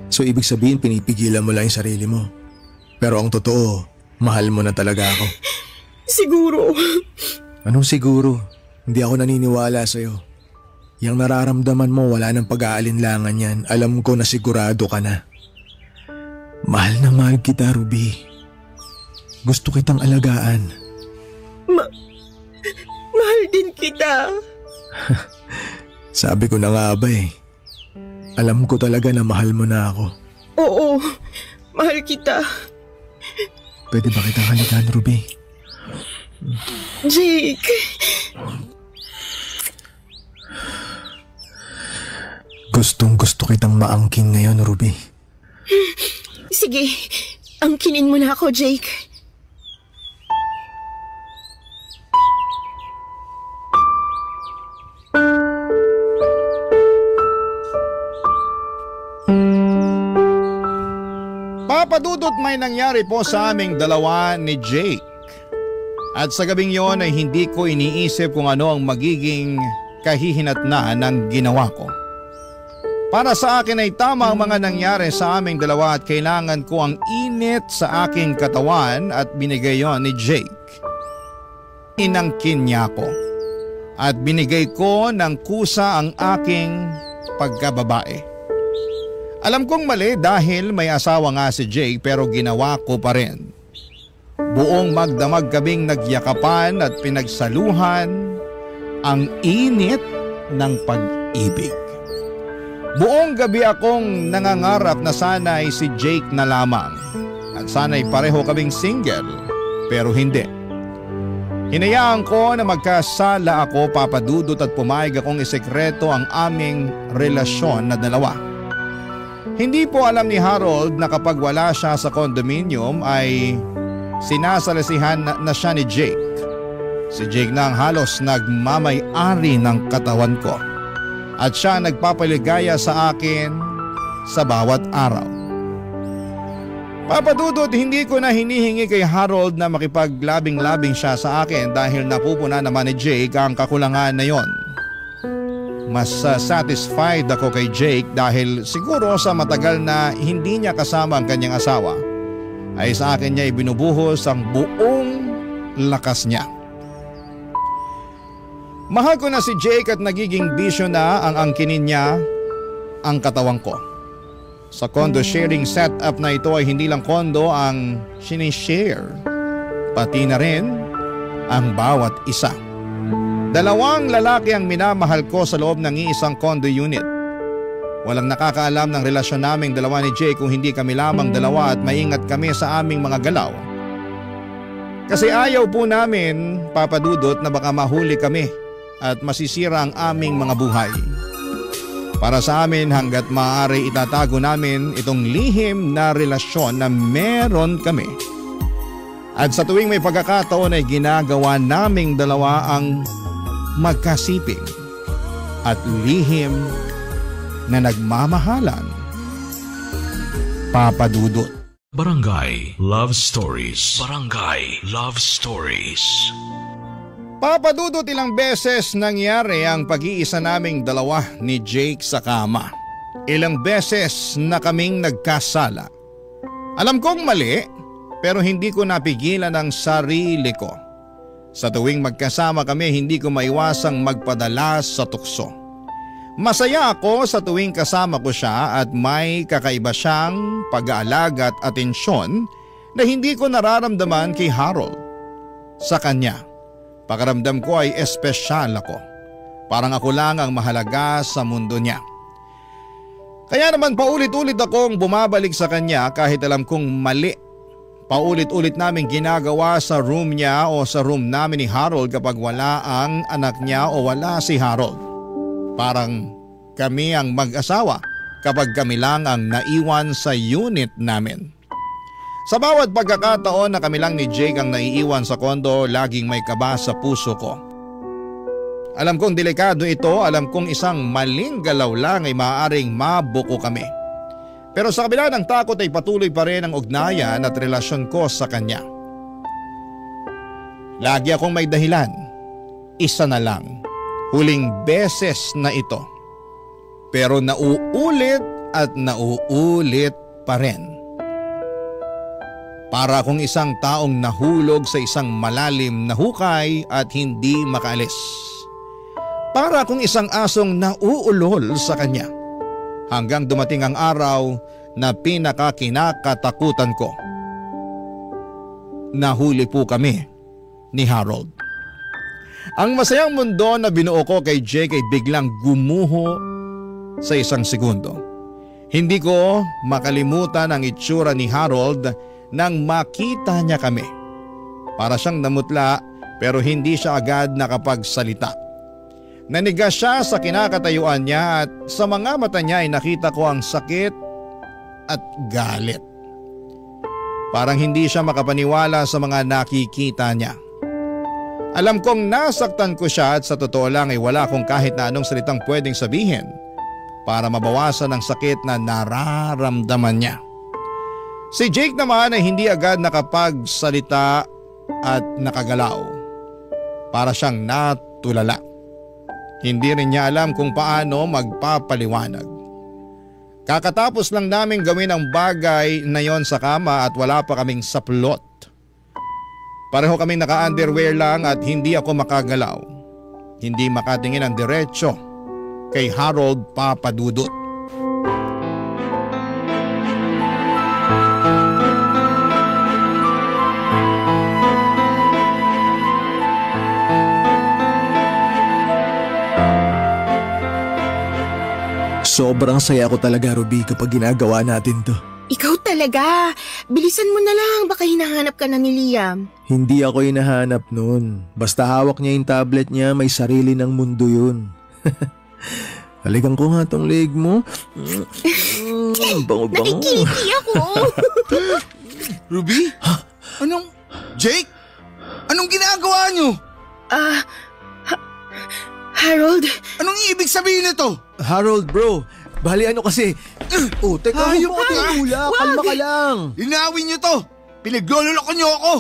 So ibig sabihin pinipigilan mo lang yung sarili mo. Pero ang totoo, mahal mo na talaga ako. Siguro. Anong siguro? Hindi ako naniniwala sa'yo. Yang nararamdaman mo wala nang pag-aalinlangan yan. Alam ko na sigurado ka na. Mahal na mahal kita, Ruby. Gusto kitang alagaan. Mahal din kita. Sabi ko na nga ba eh. Alam ko talaga na mahal mo na ako. Oo, mahal kita. Pwede ba kitang halikan, Ruby? Jake. Gustong gusto kitang maangking ngayon, Ruby. Sige, angkinin mo na ako, Jake. Papadudot, may nangyari po sa aming dalawa ni Jake. At sa gabing yon ay hindi ko iniisip kung ano ang magiging kahihinatnan ng ginawa ko. Para sa akin ay tama ang mga nangyari sa aming dalawa at kailangan ko ang init sa aking katawan at binigay yon ni Jake. Inangkin niya ako at binigay ko ng kusa ang aking pagkababae. Alam kong mali dahil may asawa nga si Jake pero ginawa ko pa rin. Buong magdamag kaming nagyakapan at pinagsaluhan ang init ng pag-ibig. Buong gabi akong nangangarap na sana'y si Jake na lamang at sana'y pareho kaming single pero hindi. Hinayaan ko na magkasala ako, papadudot, at pumayag akong isekreto ang aming relasyon na dalawa. Hindi po alam ni Harold na kapag wala siya sa condominium ay sinasalasihan na siya ni Jake. Si Jake na ang halos nagmamay-ari ng katawan ko at siya nagpapaligaya sa akin sa bawat araw. Papadudot, hindi ko na hinihingi kay Harold na makipaglabing-labing siya sa akin dahil napupuna naman ni Jake ang kakulangan na yon. Mas satisfied ako kay Jake dahil siguro sa matagal na hindi niya kasama ang kanyang asawa ay sa akin niya ibinubuhos ang buong lakas niya. Mahal ko na si Jake at nagiging bisyo na ang angkinin niya ang katawan ko. Sa condo sharing setup na ito ay hindi lang condo ang sinishare, pati na rin ang bawat isa. Dalawang lalaki ang minamahal ko sa loob ng iisang condo unit. Walang nakakaalam ng relasyon naming dalawa ni Jake kung hindi kami lamang dalawa at maingat kami sa aming mga galaw. Kasi ayaw po namin, papadudot, na baka mahuli kami at masisira ang aming mga buhay. Para sa amin, hanggat maaari itatago namin itong lihim na relasyon na meron kami. At sa tuwing may pagkakataon ay ginagawa naming dalawa ang magkasiping at lihim na nagmamahalan. Papadudot. Barangay Love Stories. Barangay Love Stories. Papadudot, ilang beses nangyari ang pag-iisa naming dalawa ni Jake sa kama. Ilang beses na kaming nagkasala. Alam kong mali, pero hindi ko napigilan ang sarili ko. Sa tuwing magkasama kami, hindi ko maiwasang magpadala sa tukso. Masaya ako sa tuwing kasama ko siya at may kakaiba siyang pag-aalaga at atensyon na hindi ko nararamdaman kay Harold. Sa kanya, pakiramdam ko ay espesyal ako. Parang ako lang ang mahalaga sa mundo niya. Kaya naman paulit-ulit akong bumabalik sa kanya kahit alam kong mali. Paulit-ulit namin ginagawa sa room niya o sa room namin ni Harold kapag wala ang anak niya o wala si Harold. Parang kami ang mag-asawa kapag kami lang ang naiwan sa unit namin. Sa bawat pagkakataon na kami lang ni Jake ang naiiwan sa kondo, laging may kaba sa puso ko. Alam kong delikado ito, alam kong isang maling galaw lang ay maaaring mabuko kami. Pero sa kabila ng takot ay patuloy pa rin ang ugnayan at relasyon ko sa kanya. Lagi akong may dahilan. Isa na lang. Huling beses na ito. Pero nauulit at nauulit pa rin. Para akong isang taong nahulog sa isang malalim na hukay at hindi makaalis. Para akong isang asong nauulol sa kanya. Hanggang dumating ang araw na pinakakinakatakutan ko. Nahuli po kami ni Harold. Ang masayang mundo na binuo ko kay Jake ay biglang gumuho sa isang segundo. Hindi ko makalimutan ang itsura ni Harold nang makita niya kami. Para siyang namutla pero hindi siya agad nakapagsalita. Nanigas siya sa kinakatayuan niya at sa mga mata niya ay nakita ko ang sakit at galit. Parang hindi siya makapaniwala sa mga nakikita niya. Alam kong nasaktan ko siya at sa totoo lang ay wala akong kahit na anong salitang pwedeng sabihin para mabawasan ang sakit na nararamdaman niya. Si Jake naman ay hindi agad nakapagsalita at nakagalaw. Para siyang natulala. Hindi rin niya alam kung paano magpapaliwanag. Kakatapos lang namin gawin ang bagay na yon sa kama at wala pa kaming saplot. Pareho kaming naka-underwear lang at hindi ako makagalaw. Hindi makatingin ang diretsyo kay Harold Papadudut. Sobrang saya ko talaga, Ruby, kapag ginagawa natin to. Ikaw talaga. Bilisan mo na lang, baka hinahanap ka na ni Liam. Hindi ako hinahanap nun. Basta hawak niya yung tablet niya, may sarili ng mundo yun. Halikan ko nga tong leg mo. Bango-bango. Nakikiliti ako. Ruby? Anong… Jake? Anong ginagawa niyo? Harold? Anong ibig sabihin nito? Harold, bro. Bali ano kasi… teka, Hayop huwag ka! kalma ka lang. Linawin niyo to! Pinaglololoko niyo ako!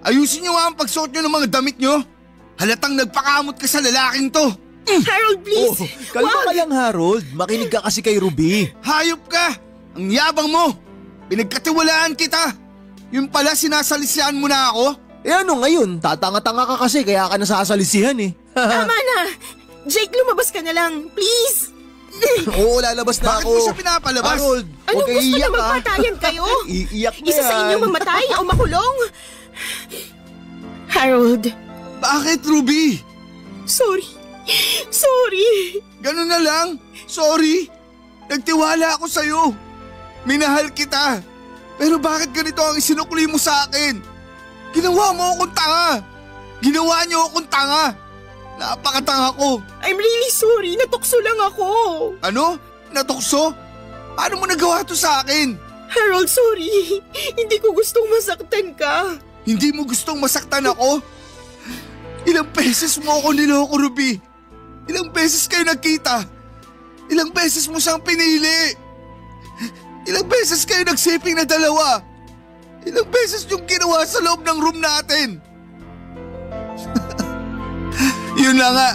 Ayusin niyo nga ang pagsuot niyo ng mga damit niyo! Halatang nagpakamot ka sa lalaking to! Harold, please! Kalma ka lang, Harold. Makinig ka kasi kay Ruby. Hayop ka! Ang yabang mo! Pinagkatiwalaan kita! Yung pala sinasalisihan mo na ako? Ano ngayon? Tatanga-tanga ka kasi kaya ka nasasalisihan eh. Tama na! Jake, lumabas ka na lang. Please! Oo, lalabas na Bakit ako. mo siya pinapalabas? Harold, Ano huwag gusto na iiyak, ha? magpatayan kayo? Iiyak na Isa sa yan. inyo mamatay o makulong? Harold, Bakit, Ruby? sorry. Sorry. Ganun na lang. Sorry. Nagtiwala ako sa'yo. Minahal kita. Pero bakit ganito ang isinukli mo sa akin? Ginawa mo akong tanga. Ginawa niyo akong tanga. Napakatanga ko. I'm really sorry. Natukso lang ako. Ano? Natukso? Paano mo nagawa to sa akin? Harold, sorry. Hindi ko gustong masaktan ka. Hindi mo gustong masaktan ako? Ilang beses mo ako niloko, Ruby. Ilang beses kayo nagkita. Ilang beses mo siyang pinili. Ilang beses kayo nagsiping na dalawa. Ilang beses yung ginawa sa loob ng room natin. Yun na nga,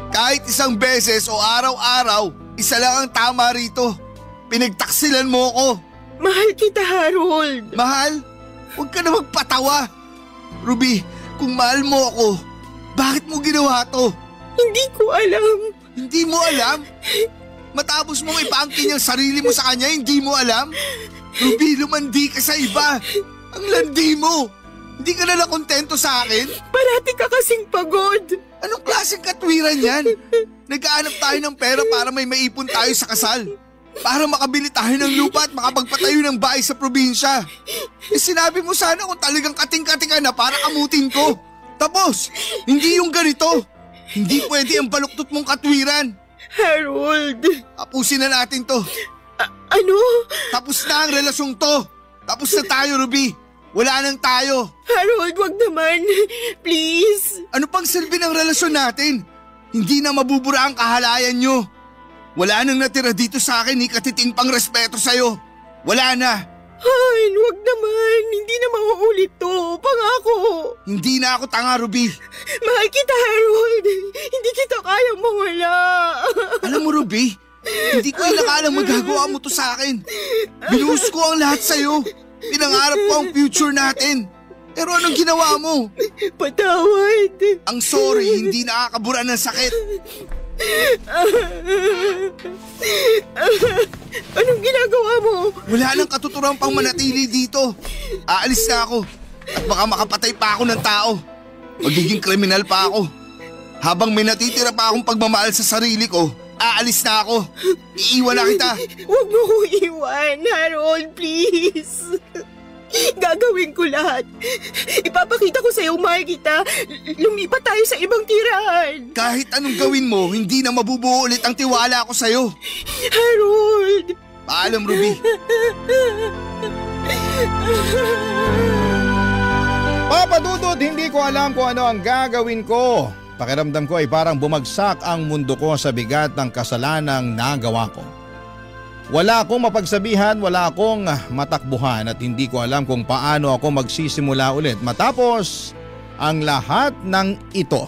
kahit isang beses o araw-araw, isa lang ang tama rito. Pinagtaksilan mo ako. Mahal kita, Harold. Mahal, huwag ka na magpatawa. Ruby, kung mahal mo ako, bakit mo ginawa to? Hindi ko alam. Hindi mo alam? Matapos mong ipaangkin yung sarili mo sa kanya, hindi mo alam? Ruby, lumandi ka sa iba. Ang landi mo! Hindi ka na nakontento sa akin? Parati ka kasing pagod. Anong klaseng katwiran yan? Nagkaanap tayo ng pera para may maipon tayo sa kasal. Para makabili tayo ng lupa at makapagpatayo ng bahay sa probinsya. Sinabi mo sana kung talagang kating-kating ka na para amutin ko. Tapos, hindi yung ganito. Hindi pwede ang baluktot mong katwiran. Harold! Tapusin na natin to. Ano? Tapos na ang relasyong to. Tapos na tayo, Ruby. Wala nang tayo. Harold, wag naman. Please. Ano pang silbi ng relasyon natin? Hindi na mabubura ang kahalayan nyo. Wala nang natira dito sa akin ni katiting pang respeto sa'yo. Wala na. Ay, wag naman. Hindi na mauulit to. Pangako. Hindi na ako tanga, Ruby. Mahal kita, Harold. Hindi kita kayang mawala. Alam mo, Ruby, hindi ko inakalang magagawa mo to sa akin. Binuhos ko ang lahat sa'yo. Pinangarap ko ang future natin. Pero anong ginawa mo? Patawad. Ang sorry, hindi nakakabura ng sakit. Anong ginagawa mo? Wala nang katuturang pang manatili dito. Aalis na ako. At baka makapatay pa ako ng tao. Magiging kriminal pa ako. Habang may natitira pa akong pagmamahal sa sarili ko, aalis na ako. Iiwan na kita. Huwag mo ko iwan, Harold, please. Gagawin ko lahat. Ipapakita ko sa'yo, mahal kita. Lumipat tayo sa ibang tirahan. Kahit anong gawin mo, hindi na mabubuo ulit ang tiwala ko sa'yo. Harold! Paalam, Ruby. Papa Dudut, hindi ko alam kung ano ang gagawin ko. Pakiramdam ko ay parang bumagsak ang mundo ko sa bigat ng kasalanang nagawa ko. Wala akong mapagsabihan, wala akong matakbuhan at hindi ko alam kung paano ako magsisimula ulit matapos ang lahat ng ito.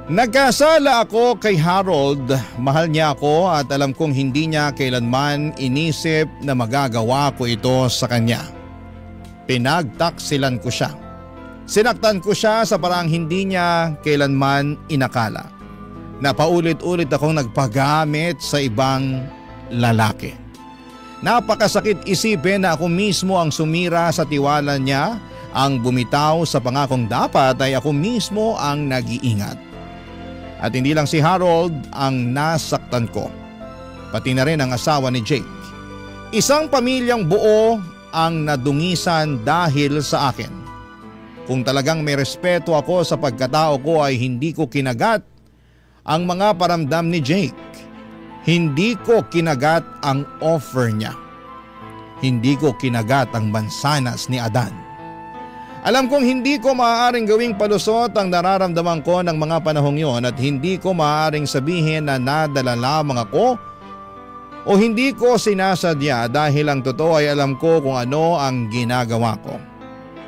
Nagkasala ako kay Harold, mahal niya ako at alam kong hindi niya kailanman inisip na magagawa ko ito sa kanya. Pinagtaksilan ko siya. Sinaktan ko siya sa parang hindi niya kailanman inakala. Napaulit-ulit akong nagpagamit sa ibang lalaki. Napakasakit isipin na ako mismo ang sumira sa tiwala niya, ang bumitaw sa pangakong dapat ay ako mismo ang nag-iingat. At hindi lang si Harold ang nasaktan ko, pati na rin ang asawa ni Jake. Isang pamilyang buo ang nadungisan dahil sa akin. Kung talagang may respeto ako sa pagkatao ko ay hindi ko kinagat ang mga paramdam ni Jake. Hindi ko kinagat ang offer niya. Hindi ko kinagat ang mansanas ni Adan. Alam kong hindi ko maaaring gawing palusot ang nararamdaman ko ng mga panahong yon at hindi ko maaaring sabihin na nadala lamang ako o hindi ko sinasadya dahil ang totoo ay alam ko kung ano ang ginagawa ko.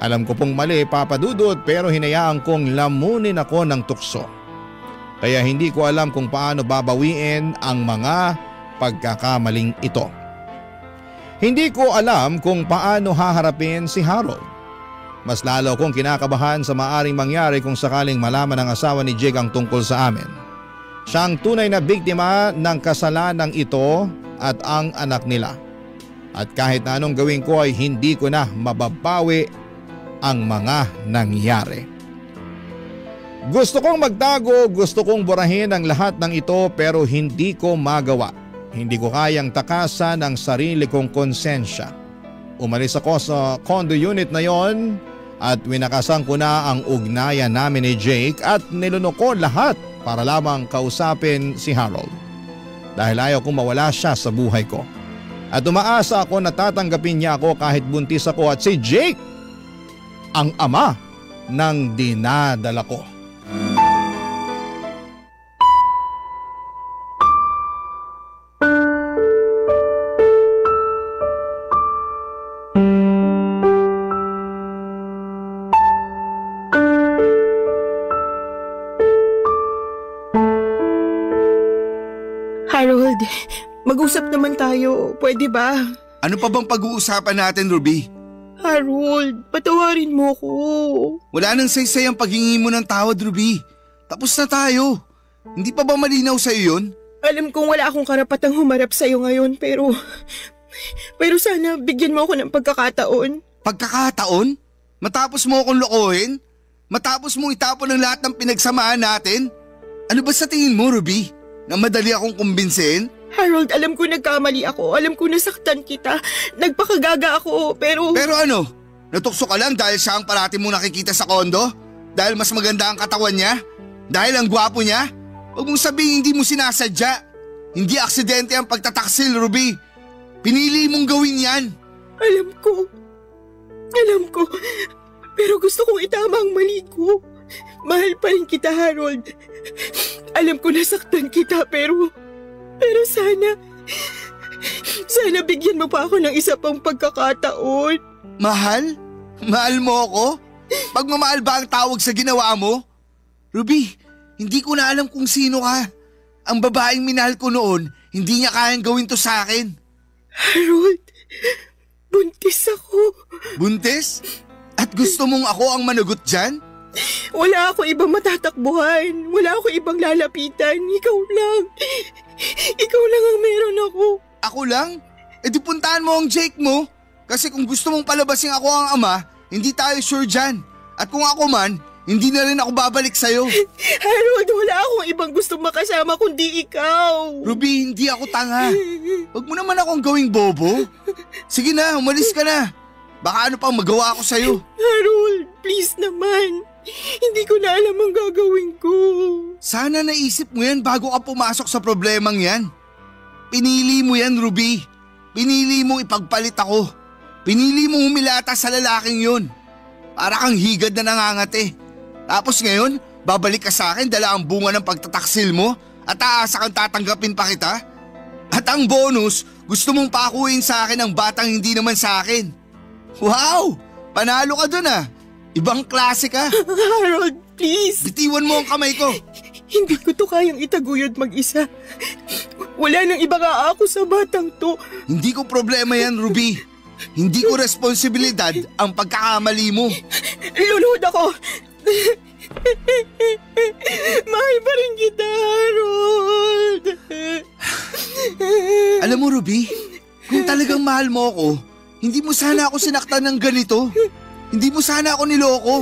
Alam ko pong mali, Papa Dudut, pero hinayaan kong lamunin ako ng tukso. Kaya hindi ko alam kung paano babawiin ang mga pagkakamaling ito. Hindi ko alam kung paano haharapin si Harold. Mas lalo kong kinakabahan sa maaring mangyari kung sakaling malaman ng asawa ni Jake ang tungkol sa amin. Siya ang tunay na biktima ng kasalanang ito at ang anak nila. At kahit na anong gawin ko ay hindi ko na mababawi ang mga nangyari. Gusto kong magtago, gusto kong burahin ang lahat ng ito pero hindi ko magawa. Hindi ko kayang takasan ang sarili kong konsensya. Umalis ako sa condo unit na yon at winakasan ko na ang ugnayan namin ni Jake at nilunok ko lahat para lamang kausapin si Harold. Dahil ayaw kong mawala siya sa buhay ko. At umaasa ako na tatanggapin niya ako kahit buntis ako at si Jake ang ama ng dinadala ko. Harold, mag-usap naman tayo. Pwede ba? Ano pa bang pag-uusapan natin, Ruby? Harold, patawarin mo ko. Wala nang saysay ang paghingi mo ng tawad, Ruby. Tapos na tayo. Hindi pa ba malinaw sa'yo yun? Alam kong wala akong karapatang humarap sa'yo ngayon pero sana bigyan mo ako ng pagkakataon. Pagkakataon? Matapos mo akong lokohin? Matapos mong itapon ang lahat ng pinagsamahan natin? Ano ba sa tingin mo, Ruby? Na madali akong kumbinsin? Harold, alam ko nagkamali ako. Alam ko nasaktan kita. Nagpakagaga ako, pero... Pero ano? Natukso ka lang dahil siya ang parati mong nakikita sa kondo? Dahil mas maganda ang katawan niya? Dahil ang gwapo niya? Huwag mong sabihin hindi mo sinasadya. Hindi aksidente ang pagtataksil, Ruby. Pinili mong gawin yan. Alam ko. Pero gusto kong itama ang mali ko. Mahal pa rin kita, Harold. Alam ko nasaktan kita, pero sana bigyan mo pa ako ng isa pang pagkakataon. Mahal? Mahal mo ako? Pagmamahal ba ang tawag sa ginawa mo? Ruby, hindi ko na alam kung sino ka. Ang babaeng minahal ko noon, hindi niya kayang gawin to sa akin. Harold, buntis ako. Buntis? At gusto mong ako ang managot dyan? Wala ako ibang matatakbuhan. Wala ako ibang lalapitan. Ikaw lang. Ikaw lang ang meron ako. Ako lang? E di puntahan mo ang Jake mo. Kasi kung gusto mong palabasin ako ang ama, hindi tayo sure dyan. At kung ako man, hindi na rin ako babalik sa'yo. Harold, wala akong ibang gustong makasama kundi ikaw. Ruby, hindi ako tanga. Huwag mo naman akong gawing bobo. Sige na, umalis ka na. Baka ano pang magawa ko sa'yo. Harold, please naman. Hindi ko na alam ang gagawin ko. Sana naisip mo yan bago ka pumasok sa problemang yan. Pinili mo yan, Ruby. Pinili mong ipagpalit ako. Pinili mong humilata sa lalaking yun. Para kang higad na nangangate. Tapos ngayon, babalik ka sa akin dala ang bunga ng pagtataksil mo at aasa kang tatanggapin pa kita? At ang bonus, gusto mong pakuin sa akin ang batang hindi naman sa akin. Wow! Panalo ka dun ah. Ibang klase ka. Harold, please. Bitiwan mo ang kamay ko. Hindi ko to kayang itaguyod mag-isa. Wala nang ibang aako sa batang to. Hindi ko problema yan, Ruby. Hindi ko responsibilidad ang pagkakamali mo. Luluhod ako. Mahal pa rin kita, Harold. Alam mo, Ruby, kung talagang mahal mo ako, hindi mo sana ako sinaktan ng ganito. Hindi mo sana ako niloko.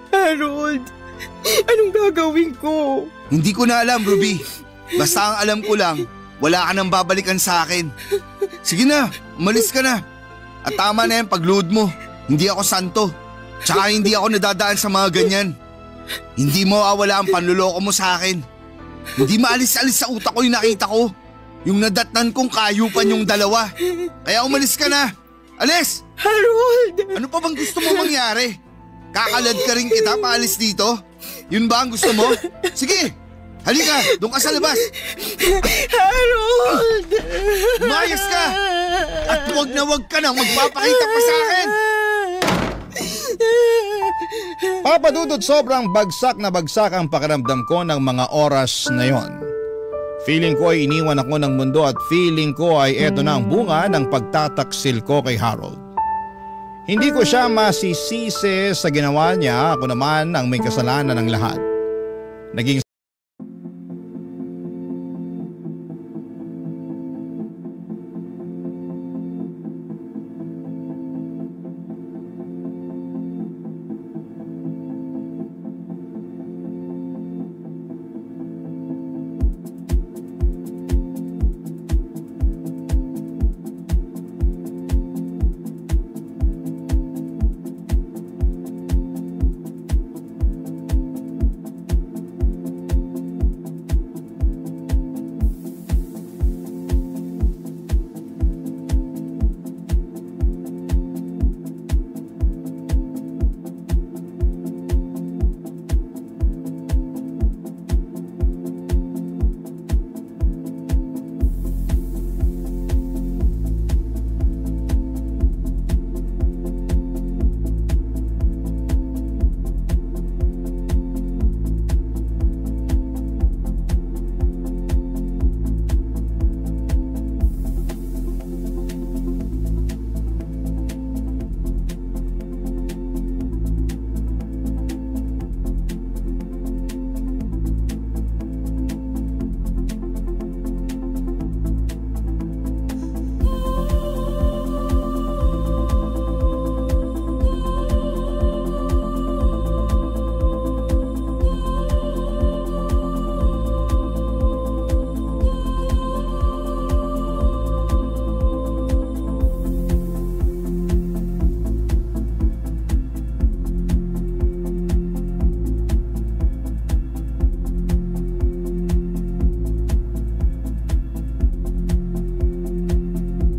Harold, anong gagawin ko? Hindi ko na alam, Ruby. Basta ang alam ko lang, wala ka nang babalikan sa akin. Sige na, umalis ka na. At tama na yung pag-load mo. Hindi ako santo. Tsaka hindi ako nadadaan sa mga ganyan. Hindi mo awala ang panluloko mo sa akin. Hindi maalis-alis sa utak ko yung nakita ko. Yung nadatnan kong kayupan yung dalawa. Kaya umalis ka na. Alis! Harold! Ano pa bang gusto mo mangyari? Kakalad ka rin kita paalis dito? Yun ba ang gusto mo? Sige! Halika! Doon ka sa labas! Harold! Umayos ka! At huwag na huwag ka nang magpapakita pa sa akin! Papa Dudut, sobrang bagsak na bagsak ang pakiramdam ko ng mga oras na yon. Feeling ko ay iniwan ako ng mundo at feeling ko ay eto na ang bunga ng pagtataksil ko kay Harold. Hindi ko siya masisisi sa ginawa niya, ako naman ang may kasalanan ng lahat. Naging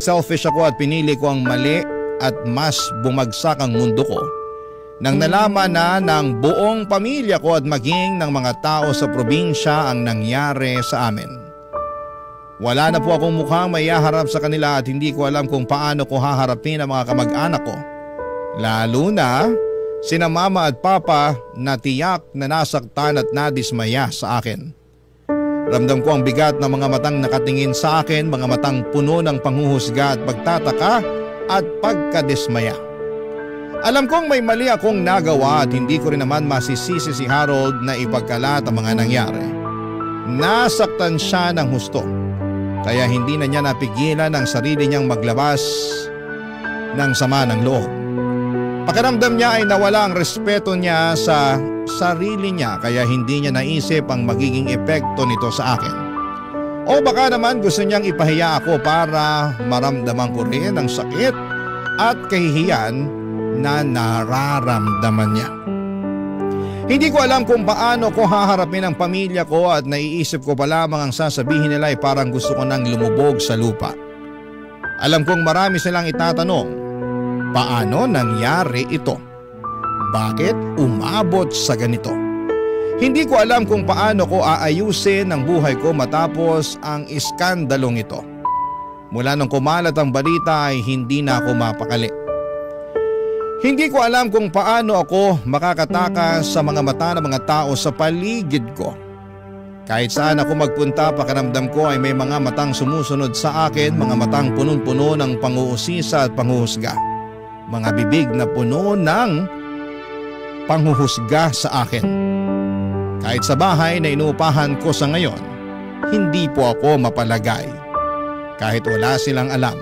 selfish ako at pinili ko ang mali at mas bumagsak ang mundo ko nang nalaman na ng buong pamilya ko at maging ng mga tao sa probinsya ang nangyari sa amin. Wala na po akong mukhang maiharap sa kanila at hindi ko alam kung paano ko haharapin ang mga kamag-anak ko. Lalo na sina mama at papa na tiyak na nasaktan at nadismaya sa akin. Ramdam ko ang bigat ng mga matang nakatingin sa akin, mga matang puno ng panghuhusga at pagtataka at pagkadismaya. Alam kong may mali akong nagawa at hindi ko rin naman masisisi si Harold na ipagkalat ang mga nangyari. Nasaktan siya ng husto, kaya hindi na niya napigilan ang sarili niyang maglabas ng sama ng loob. Pakiramdam niya ay nawala ang respeto niya sa sarili niya kaya hindi niya naisip ang magiging epekto nito sa akin. O baka naman gusto niyang ipahiya ako para maramdaman ko rin ang sakit at kahihiyan na nararamdaman niya. Hindi ko alam kung paano ko haharapin ang pamilya ko at naiisip ko pa lamang ang sasabihin nila ay parang gusto ko nang lumubog sa lupa. Alam kong marami silang itatanong, paano nangyari ito? Bakit umabot sa ganito? Hindi ko alam kung paano ko aayusin ang buhay ko matapos ang iskandalong ito. Mula nung kumalat ang balita ay hindi na ako mapakali. Hindi ko alam kung paano ako makakatakas sa mga mata ng mga tao sa paligid ko. Kahit saan ako magpunta, pakiramdam ko ay may mga matang sumusunod sa akin, mga matang punong-puno ng pang-uusisa at panghuhusga. Mga bibig na puno ng panghuhusga sa akin. Kahit sa bahay na inuupahan ko sa ngayon, hindi po ako mapalagay. Kahit wala silang alam,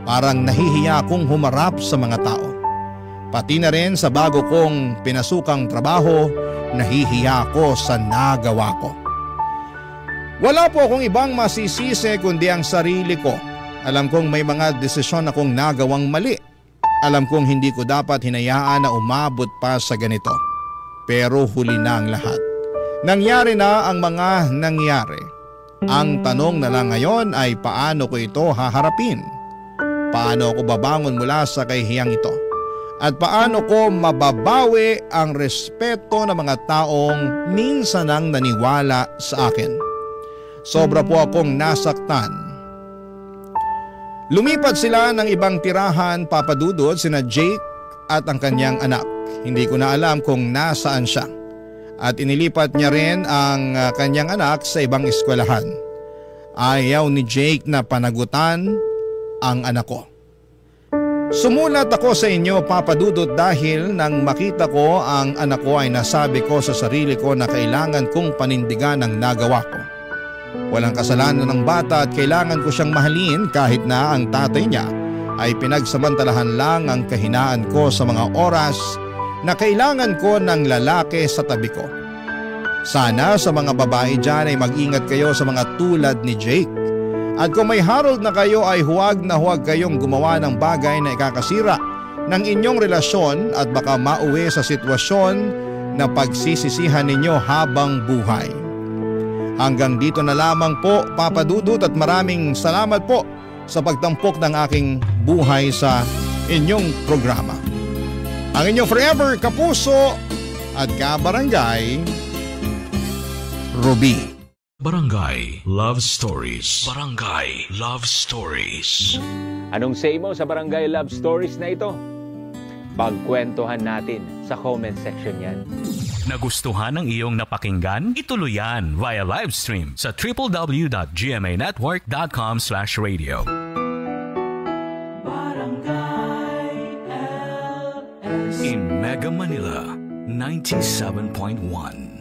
parang nahihiya akong humarap sa mga tao. Pati na rin sa bago kong pinasukang trabaho, nahihiya ako sa nagawa ko. Wala po akong ibang masisisi kundi ang sarili ko. Alam kong may mga desisyon akong nagawang mali. Alam kong hindi ko dapat hinayaan na umabot pa sa ganito. Pero huli na ang lahat. Nangyari na ang mga nangyari. Ang tanong na lang ngayon ay paano ko ito haharapin? Paano ako babangon mula sa kahihiyang ito? At paano ko mababawi ang respeto ng mga taong minsan ang naniwala sa akin? Sobra po akong nasaktan. Lumipat sila ng ibang tirahan, Papa Dudut, sina Jake at ang kanyang anak. Hindi ko na alam kung nasaan siya. At inilipat niya rin ang kanyang anak sa ibang eskwelahan. Ayaw ni Jake na panagutan ang anak ko. Sumulat ako sa inyo, Papa Dudut, dahil nang makita ko ang anak ko ay nasabi ko sa sarili ko na kailangan kong panindigan ang nagawa ko. Walang kasalanan ng bata at kailangan ko siyang mahalin kahit na ang tatay niya ay pinagsamantalahan lang ang kahinaan ko sa mga oras na kailangan ko ng lalaki sa tabi ko. Sana sa mga babae dyan ay mag-ingat kayo sa mga tulad ni Jake. At kung may Harold na kayo ay huwag na huwag kayong gumawa ng bagay na ikakasira ng inyong relasyon at baka mauwi sa sitwasyon na pagsisisihan ninyo habang buhay. Hanggang dito na lamang po, Papa Dudut, at maraming salamat po sa pagtampok ng aking buhay sa inyong programa. Ang inyong forever kapuso at kabarangay, Ruby. Barangay Love Stories. Barangay Love Stories. Anong say mo sa Barangay Love Stories na ito? Pagkwentuhan natin sa comment section yan. Nagustuhan ng iyong napakinggan? Ituloy yan via live stream sa www.gmanetwork.com/radio. Barangay LS In Mega Manila, 97.1.